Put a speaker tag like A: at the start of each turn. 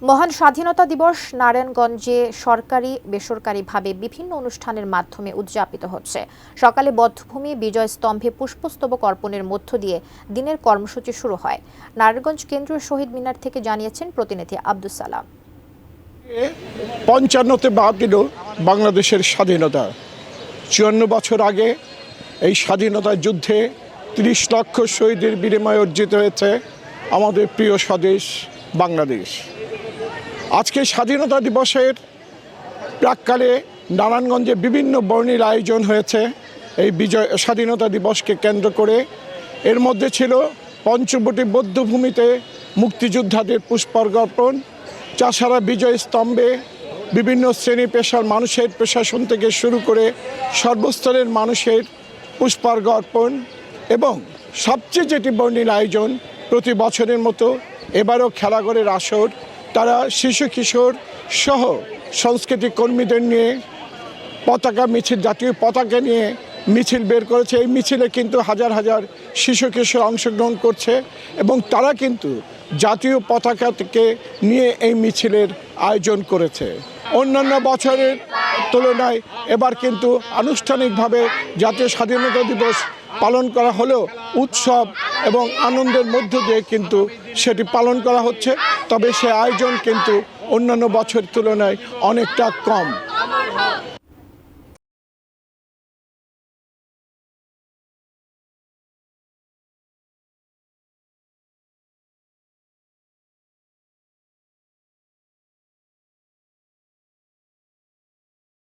A: মহান স্বাধীনতা দিবস নারায়ণগঞ্জে সরকারি বেসরকারিভাবে বিভিন্ন অনুষ্ঠানের মাধ্যমে উদযাপিত হচ্ছে। সকালে বধ্যভূমি বিজয় স্তম্ভে পুষ্পস্তবক অর্পণের মধ্য দিয়ে দিনের কর্মসূচি শুরু হয়। নারায়ণগঞ্জ কেন্দ্রীয় শহীদ মিনার থেকে জানিয়েছেন প্রতিনিধি আব্দুস সালাম।
B: ৫৫তে বাতিল বাংলাদেশের স্বাধীনতা। ৫৪ বছর আগে এই স্বাধীনতা যুদ্ধে ৩০ লক্ষ শহীদের বিনিময়ে অর্জিত হয়েছে আমাদের প্রিয় স্বদেশ বাংলাদেশ। আজকে স্বাধীনতা দিবসের প্রাক্কালে নারায়ণগঞ্জে বিভিন্ন বর্ণিল আয়োজন হয়েছে এই স্বাধীনতা দিবসকে কেন্দ্র করে। এর মধ্যে ছিল পঞ্চবটি বধ্যভূমিতে মুক্তিযোদ্ধাদের পুষ্পার্ঘ্য অর্পণ, চাষারা বিজয় স্তম্ভে বিভিন্ন শ্রেণী পেশার মানুষের, প্রশাসন থেকে শুরু করে সর্বস্তরের মানুষের পুষ্পার্ঘ্য অর্পণ, এবং সবচেয়ে যেটি বর্ণিল আয়োজন প্রতি বছরের মতো এবারও খেলাঘরের আসর। তারা শিশু কিশোর সহ সাংস্কৃতিক কর্মীদের নিয়ে পতাকা মিছিল, জাতীয় পতাকা নিয়ে মিছিল বের করেছে। এই মিছিলে কিন্তু হাজার হাজার শিশু কিশোর অংশগ্রহণ করছে এবং তারা কিন্তু জাতীয় পতাকাকে নিয়ে এই মিছিলের আয়োজন করেছে। অন্যান্য বছরের তুলনায় এবার কিন্তু আনুষ্ঠানিকভাবে জাতীয় স্বাধীনতা দিবস পালন করা হলেও উৎসব এবং আনন্দের মধ্য দিয়ে কিন্তু সেটি পালন করা হচ্ছে। তবে সে আয়োজন কিন্তু অন্যান্য বছরের তুলনায় অনেকটা কম।